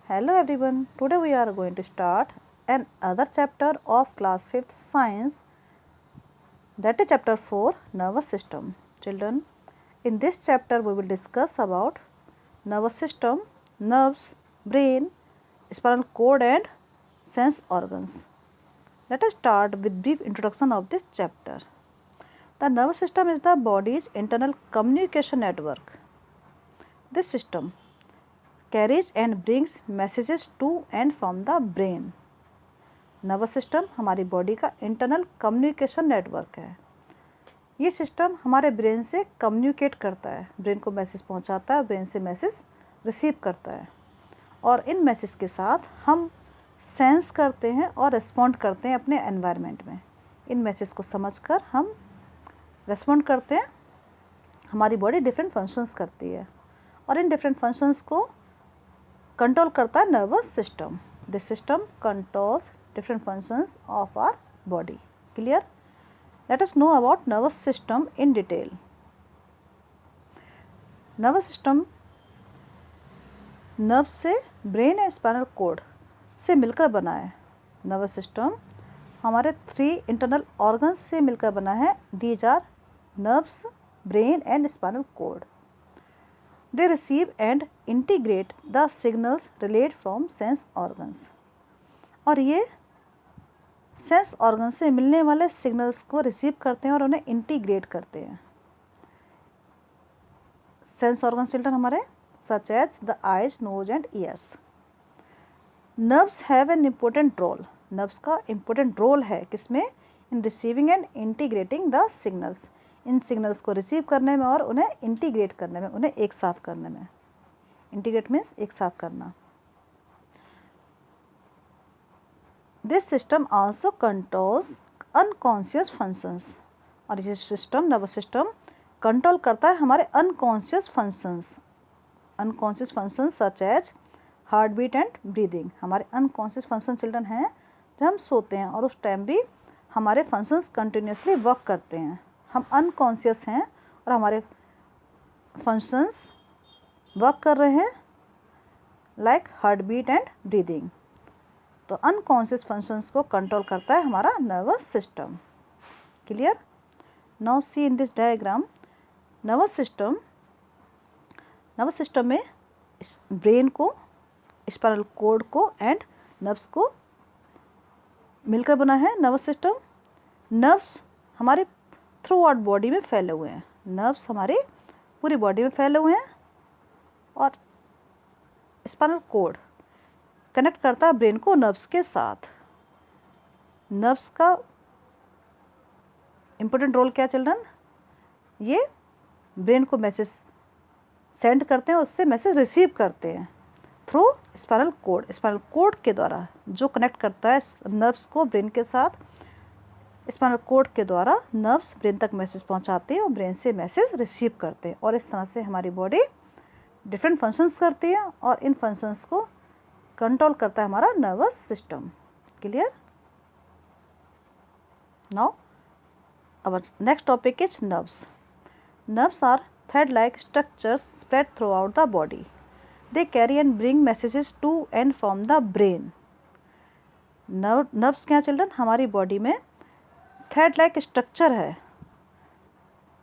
Hello everyone, today we are going to start another chapter of class 5th science, that is chapter 4 nervous system. Children, in this chapter we will discuss about nervous system, nerves, brain, spinal cord and sense organs. Let us start with brief introduction of this chapter. The nervous system is the body's internal communication network. This system carries and brings messages to and from the brain. Nervous system हमारी body का internal communication network है। ये system हमारे brain से communicate करता है, brain को message पहुंचाता है, ब्रेन से मैसेज रिसीव करता है और इन मैसेज के साथ हम सेंस करते हैं और रिस्पॉन्ड करते हैं अपने एनवायरनमेंट में। इन मैसेज को समझकर हम रिस्पॉन्ड करते हैं। हमारी बॉडी डिफरेंट फंक्शंस करती है और इन डिफरेंट फंक्शंस को कंट्रोल करता है nervous system. This system controls different functions of our body. Clear? Let us know about nervous system in detail. Nervous system nerve से ब्रेन एंड स्पाइनल कोड से मिलकर बना है। नर्वस सिस्टम हमारे 3 internal organs से मिलकर बना है। These are nerves, brain and spinal cord. They receive and integrate the signals relayed from sense organs. और ये सेंस ऑर्गन से मिलने वाले सिग्नल्स को रिसीव करते हैं और उन्हें इंटीग्रेट करते हैं। सेंस ऑर्गन चिल्ड्रन हमारे such as the eyes, nose and ears. Nerves have an important role. Nerves का इम्पोर्टेंट रोल है किसमें? In receiving and integrating the signals. इन सिग्नल्स को रिसीव करने में और उन्हें इंटीग्रेट करने में, उन्हें एक साथ करने में. इंटीग्रेट मीन्स एक साथ करना. This system also controls unconscious functions. और ये सिस्टम, नर्वस सिस्टम कंट्रोल करता है हमारे unconscious functions. Unconscious functions such as heart beat and breathing. हमारे अनकॉन्शियस फंक्शन चिल्ड्रन हैं जब हम सोते हैं और उस टाइम भी हमारे फंक्शंस कंटिन्यूसली वर्क करते हैं. हम अनकॉन्शियस हैं और हमारे फंक्शंस वर्क कर रहे हैं like heart beat and breathing. तो अनकॉन्शियस फंक्शंस को कंट्रोल करता है हमारा nervous system. Clear? Now see in this diagram. Nervous system में ब्रेन को, स्पाइनल कोड को एंड नर्व्स को मिलकर बना है नर्वस सिस्टम. नर्व्स हमारे थ्रू आउट बॉडी में फैले हुए हैं. नर्व्स हमारी पूरी बॉडी में फैले हुए हैं और स्पाइनल कोड कनेक्ट करता है ब्रेन को नर्व्स के साथ. नर्व्स का इम्पोर्टेंट रोल क्या चिल्ड्रन? ये ब्रेन को मैसेज सेंड करते हैं, उससे मैसेज रिसीव करते हैं through spinal code. Spinal cord के द्वारा जो कनेक्ट करता है नर्व्स को ब्रेन के साथ, स्पाइनल कोड के द्वारा नर्व्स ब्रेन तक मैसेज पहुंचाते हैं और ब्रेन से मैसेज रिसीव करते हैं. और इस तरह से हमारी बॉडी डिफरेंट फंक्शंस करती है और इन फंक्शंस को कंट्रोल करता है हमारा nervous system. Clear? Now our next topic is nerves. Nerves are thread like structures spread throughout the body. They carry and bring messages to and from the brain. Nerves क्या children? हमारी body में thread like structure है.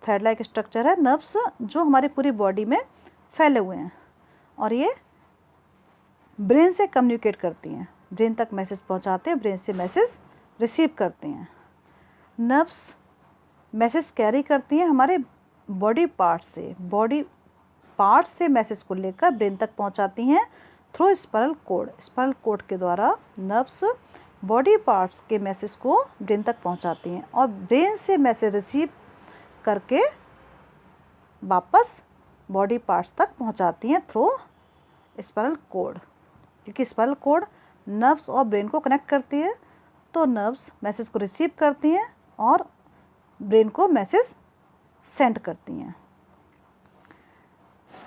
Thread like structure है nerves जो हमारी पूरी body में फैले हुए हैं और ये ब्रेन से कम्युनिकेट करती हैं, ब्रेन तक मैसेज पहुंचाते हैं, ब्रेन से मैसेज रिसीव करते हैं. नर्व्स मैसेज कैरी करती हैं हमारे बॉडी पार्ट से मैसेज को लेकर ब्रेन तक पहुंचाती हैं through spinal code. Spinal cord के द्वारा नर्व्स बॉडी पार्ट्स के मैसेज को ब्रेन तक पहुंचाती हैं और ब्रेन से मैसेज रिसीव करके वापस बॉडी पार्ट्स तक पहुंचाती हैं थ्रू स्पाइनल कोड. क्योंकि स्पाइनल कोड नर्व्स और ब्रेन को कनेक्ट करती है, तो नर्व्स मैसेज को रिसीव करती हैं और ब्रेन को मैसेज सेंड करती हैं.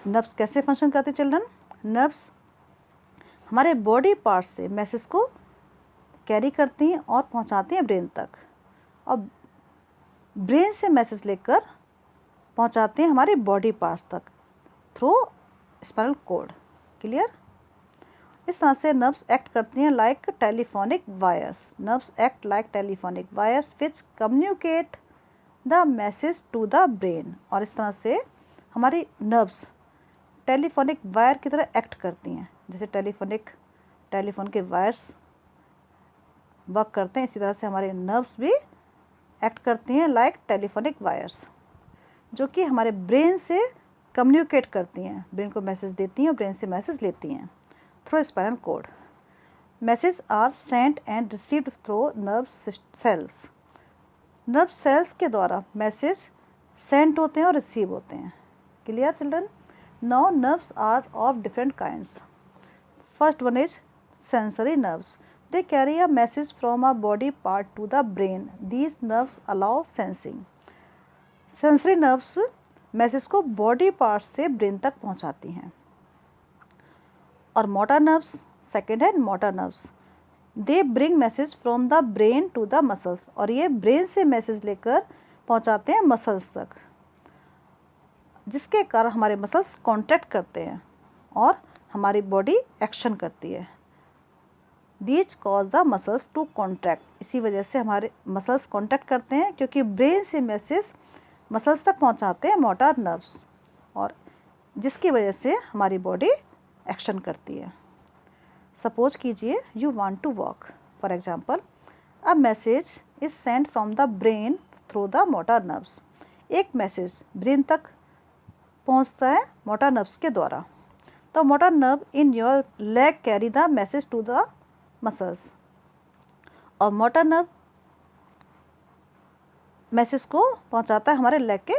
नर्व्स कैसे फंक्शन करती है चिल्ड्रन? नर्व्स हमारे बॉडी पार्ट से मैसेज को कैरी करती हैं और पहुंचाती हैं ब्रेन तक और ब्रेन से मैसेज लेकर पहुंचाते हैं हमारे बॉडी पार्ट्स तक थ्रू स्पाइनल कोड. क्लियर? इस तरह से नर्व्स एक्ट करती हैं like telephonic wires. Nerves act like telephonic wires which communicate the message to the brain. और इस तरह से हमारी नर्व्स टेलीफोनिक वायर की तरह एक्ट करती हैं। जैसे टेलीफोन के वायर्स वर्क करते हैं, इसी तरह से हमारे नर्व्स भी एक्ट करती हैं लाइक टेलीफोनिक वायर्स, जो कि हमारे ब्रेन से कम्युनिकेट करती हैं, ब्रेन को मैसेज देती हैं और ब्रेन से मैसेज लेती हैं through spinal cord. Message are sent and received through nerve cells. Nerve cells के द्वारा मैसेज सेंट होते हैं और रिसीव होते हैं। Clear children? Now nerves are of different kinds. First one is sensory nerves. They carry a message from a body part to the brain. These nerves allow sensing. Sensory nerves message को body part से brain तक पहुंचाती हैं। और motor nerves, second है motor nerves. They bring message from the brain to the muscles. और ये brain से मैसेज लेकर पहुंचाते हैं मसल्स तक, जिसके कारण हमारे मसल्स कॉन्ट्रैक्ट करते हैं और हमारी बॉडी एक्शन करती है। These cause the muscles to contract. इसी वजह से हमारे मसल्स कॉन्ट्रैक्ट करते हैं, क्योंकि ब्रेन से मैसेज मसल्स तक पहुंचाते हैं मोटर नर्व्स, और जिसकी वजह से हमारी बॉडी एक्शन करती है। सपोज कीजिए you want to walk, for example a message is sent from the brain through the motor nerves. एक मैसेज ब्रेन तक पहुंचता है मोटर नर्व्स के द्वारा। तो motor nerve in your leg carry the message to the muscles, और motor nerve message को पहुंचाता है हमारे लेग के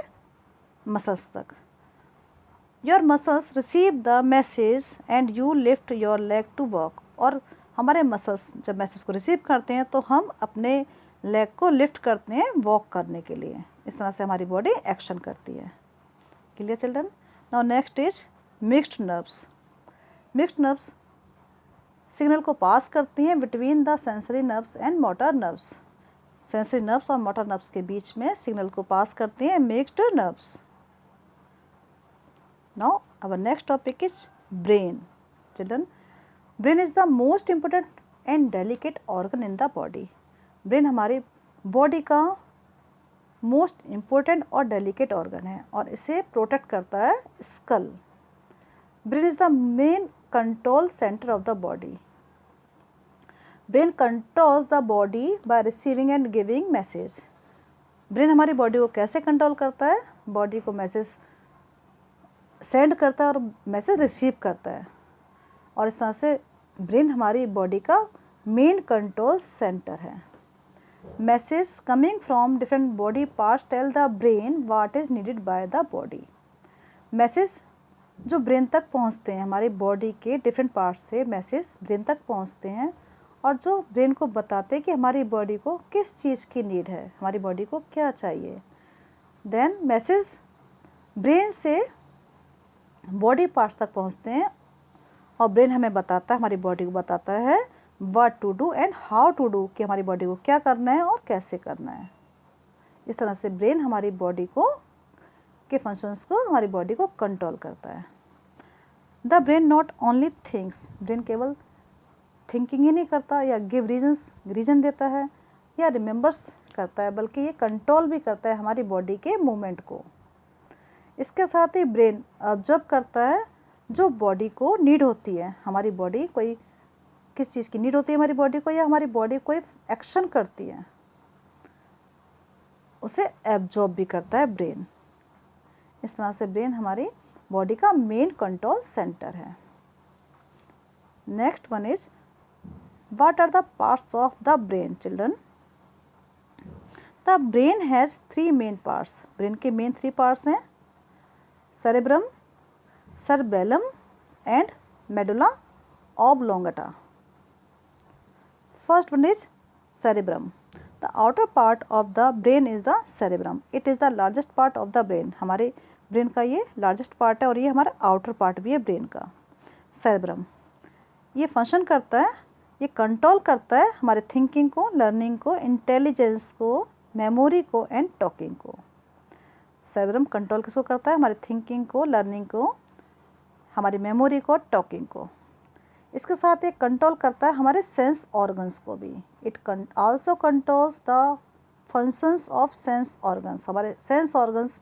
मसल्स तक। Your muscles receive the message and you lift your leg to walk. और हमारे मसल्स जब मैसेज को रिसीव करते हैं तो हम अपने लेग को लिफ्ट करते हैं वॉक करने के लिए। इस तरह से हमारी बॉडी एक्शन करती है। Clear children? Now next is mixed nerves. Mixed nerves signal को पास करती हैं between the sensory nerves and motor nerves. Sensory nerves और मोटर नर्व्स के बीच में सिग्नल को पास करती हैं mixed nerves. Now our next topic is brain. Children, brain is the most important and delicate organ in the body. Brain हमारी body का most important और डेलिकेट ऑर्गन है और इसे प्रोटेक्ट करता है skull. Brain is the main control centre of the body. Brain controls the body by receiving and giving message. Brain हमारी body को कैसे कंट्रोल करता है? बॉडी को मैसेज सेंड करता है और मैसेज रिसीव करता है, और इस तरह से ब्रेन हमारी बॉडी का मेन कंट्रोल सेंटर है। Message coming from different body parts tell the brain what is needed by the body. Message जो ब्रेन तक पहुंचते हैं, हमारी बॉडी के डिफरेंट पार्ट्स से मैसेज ब्रेन तक पहुंचते हैं और जो ब्रेन को बताते हैं कि हमारी बॉडी को किस चीज़ की नीड है, हमारी बॉडी को क्या चाहिए। देन मैसेज ब्रेन से बॉडी पार्ट्स तक पहुंचते हैं और ब्रेन हमें बताता है, हमारी बॉडी को बताता है what to do and how to do, कि हमारी बॉडी को क्या करना है और कैसे करना है। इस तरह से ब्रेन हमारी बॉडी को के फंक्शंस को, हमारी बॉडी को कंट्रोल करता है। The brain not only thinks. Brain केवल थिंकिंग ही नहीं करता या गिव रीजन देता है या रिमेंबर्स करता है, बल्कि ये कंट्रोल भी करता है हमारी बॉडी के मूवमेंट को। इसके साथ ही ब्रेन ऑब्जर्व करता है जो बॉडी को नीड होती है। हमारी बॉडी कोई किस चीज़ की नीड होती है हमारी बॉडी को, या हमारी बॉडी कोई एक्शन करती है, उसे एब्जॉर्ब भी करता है ब्रेन। इस तरह से ब्रेन हमारी बॉडी का मेन कंट्रोल सेंटर है। Next one is what are the parts of the brain. Children, the brain has 3 main parts. Brain के मेन 3 पार्ट्स हैं cerebrum, cerebellum and medulla oblongata. First one is cerebrum. The outer part of the brain is the cerebrum. It is the largest part of the brain. हमारे brain का ये largest part है और ये हमारा outer part भी है brain का, सेरेब्रम। ये फंक्शन करता है, ये कंट्रोल करता है हमारे थिंकिंग को, लर्निंग को, इंटेलिजेंस को, मेमोरी को एंड टॉकिंग को। सेरेब्रम कंट्रोल किसको करता है? हमारे थिंकिंग को, लर्निंग को, हमारी मेमोरी को, टॉकिंग को। इसके साथ ये कंट्रोल करता है हमारे सेंस ऑर्गन्स को भी। It also controls the functions of sense organs. हमारे सेंस ऑर्गन्स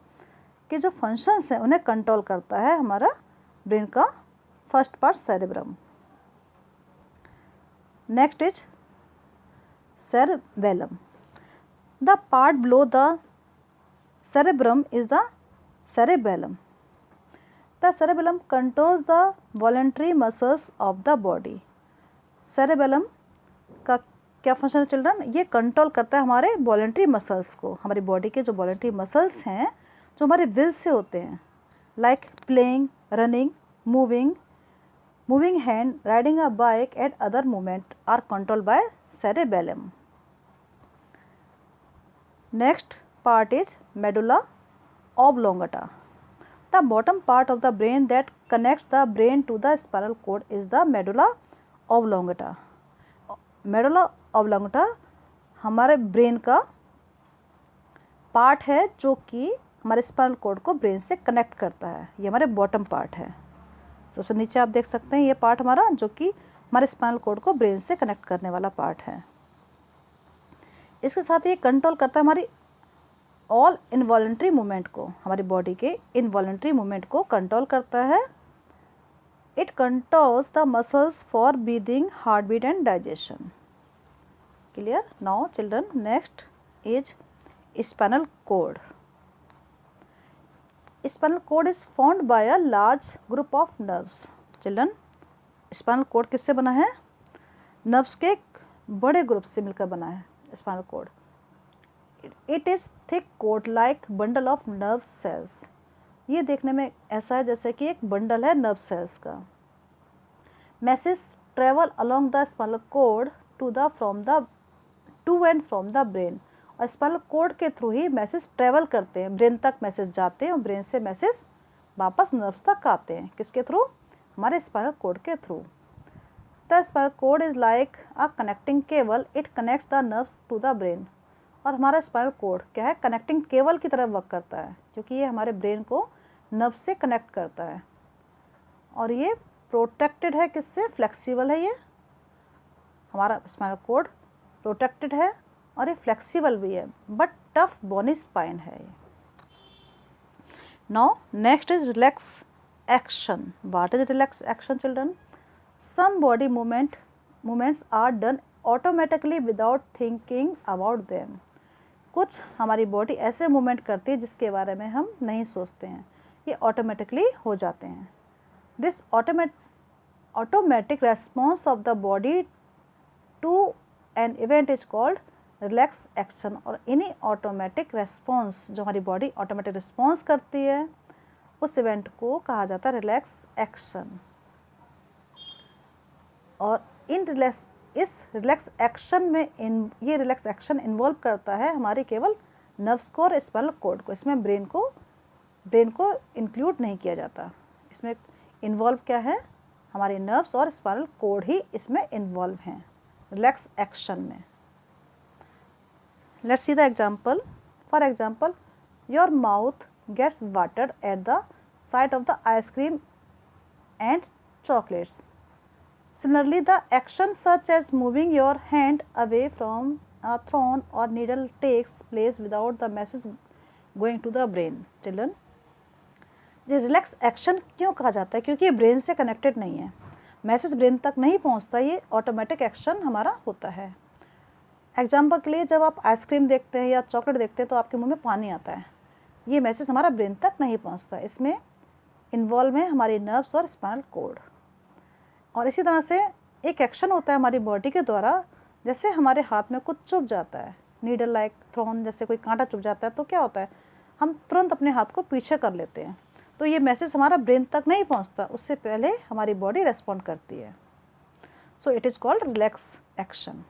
के जो फंक्शंस हैं उन्हें कंट्रोल करता है हमारा ब्रेन का first part cerebrum. Next is cerebellum. The part below the cerebrum is the cerebellum. The cerebellum controls the voluntary muscles of the body. cerebellum का क्या फंक्शन है चिल्ड्रन? ये कंट्रोल करता है हमारे वॉलेंट्री मसल्स को। हमारी बॉडी के जो वॉलेंट्री मसल्स हैं जो हमारे विल से होते हैं, like playing, running, moving hand, riding a bike and other movement are controlled by cerebellum. Next part is medulla oblongata. The bottom part of the brain that connects the brain to the spinal cord is the medulla oblongata. medulla oblongata हमारे brain का part है जो कि हमारे spinal cord को brain से connect करता है। ये हमारे बॉटम पार्ट है। तो उसमें नीचे आप देख सकते हैं ये पार्ट हमारा जो कि हमारे स्पाइनल कॉर्ड को ब्रेन से कनेक्ट करने वाला पार्ट है। इसके साथ ये कंट्रोल करता है हमारी ऑल इनवॉलेंट्री मूवमेंट को, हमारी बॉडी के इनवॉलेंट्री मूवमेंट को कंट्रोल करता है। It controls the muscles for breathing, heart beat and digestion. Clear? Now children, next is spinal cord. Spinal cord is formed by a large group of nerves. Children, spinal cord किससे बना है? Nerves के एक बड़े group से मिलकर बना है spinal cord. It is thick code like bundle of nerve cells. ये देखने में ऐसा है जैसे कि एक बंडल है नर्व सेल्स का। Message travel along the spinal cord to and from the brain. और स्पाइनल कोड के थ्रू ही मैसेज ट्रेवल करते हैं, ब्रेन तक मैसेज जाते हैं और ब्रेन से मैसेज वापस नर्व्स तक आते हैं। किसके थ्रू? हमारे स्पाइनल कोड के through. The spinal cord is like a connecting cable, it connects the nerves to the brain. और हमारा स्पाइनल कोड क्या है? कनेक्टिंग केबल की तरह वर्क करता है, क्योंकि ये हमारे ब्रेन को नर्व से कनेक्ट करता है। और ये प्रोटेक्टेड है किससे? फ्लेक्सिबल है। ये हमारा स्पाइनल कोड प्रोटेक्टेड है और ये फ्लेक्सिबल भी है, बट टफ बोनी स्पाइन है ये। Now next is relax action. What is relax action children? Some body movements are done automatically without thinking about them. कुछ हमारी बॉडी ऐसे मूवमेंट करती है जिसके बारे में हम नहीं सोचते हैं, ये ऑटोमेटिकली हो जाते हैं. This automatic response of the body to an event is called relax action. और इन्हीं ऑटोमेटिक रेस्पॉन्स, जो हमारी बॉडी ऑटोमेटिक रिस्पॉन्स करती है, उस इवेंट को कहा जाता है रिलैक्स एक्शन. और इस रिलैक्स एक्शन में ये रिलैक्स एक्शन इन्वॉल्व करता है हमारे केवल नर्व्स को और स्पाइनल कॉर्ड को. इसमें ब्रेन को इंक्लूड नहीं किया जाता. इसमें इन्वॉल्व क्या है? हमारे नर्व्स और स्पाइनल कॉर्ड ही इसमें इन्वॉल्व हैं रिलैक्स एक्शन में. Let's see the example. For example, your mouth gets watered at the sight of the ice cream and chocolates. Similarly, the action such as moving your hand away from a thorn or needle takes place without the message going to the brain. Children, ये relax action क्यों कहा जाता है? क्योंकि ये brain से connected नहीं है, मैसेज ब्रेन तक नहीं पहुंचता, ये ऑटोमेटिक एक्शन हमारा होता है. एग्जाम्पल के लिए, जब आप आइसक्रीम देखते हैं या चॉकलेट देखते हैं तो आपके मुंह में पानी आता है. ये मैसेज हमारा ब्रेन तक नहीं पहुंचता. इसमें इन्वॉल्व है हमारी नर्व्स और स्पाइनल कोड. और इसी तरह से एक एक्शन होता है हमारी बॉडी के द्वारा, जैसे हमारे हाथ में कुछ चुभ जाता है, नीडल लाइक थ्रॉन, जैसे कोई कांटा चुभ जाता है तो क्या होता है? हम तुरंत अपने हाथ को पीछे कर लेते हैं. तो ये मैसेज हमारा ब्रेन तक नहीं पहुँचता, उससे पहले हमारी बॉडी रेस्पॉन्ड करती है. So it is called relax action.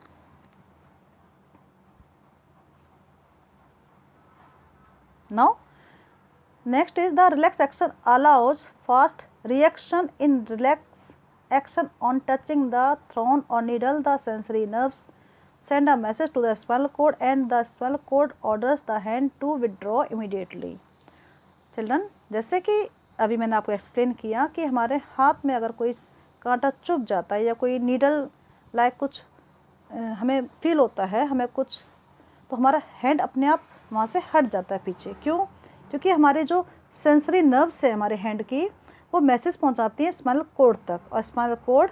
Now, next is the relax action allows fast reaction. In relax action on touching the thorn or needle, the sensory nerves send a message to the spinal cord and the spinal cord orders the hand to withdraw immediately. Children, जैसे कि अभी मैंने आपको explain किया कि हमारे हाथ में अगर कोई कांटा चुभ जाता है या कोई नीडल लाइक कुछ हमें फील होता है, हमें कुछ, तो हमारा हैंड अपने आप वहाँ से हट जाता है पीछे। क्यों? क्योंकि हमारे जो सेंसरी नर्व्स है हमारे हैंड की, वो मैसेज पहुँचाती हैं स्पाइनल कॉर्ड तक, और स्पाइनल कॉर्ड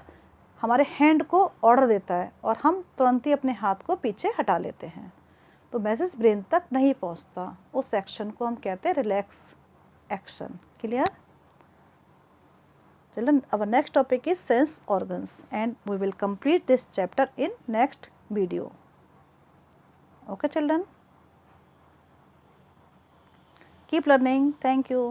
हमारे हैंड को ऑर्डर देता है और हम तुरंत ही अपने हाथ को पीछे हटा लेते हैं। तो मैसेज ब्रेन तक नहीं पहुँचता, उस एक्शन को हम कहते हैं relax action. Clear? Children, our next topic is sense organs and we will complete this chapter in next video. Okay children? Keep learning. Thank you.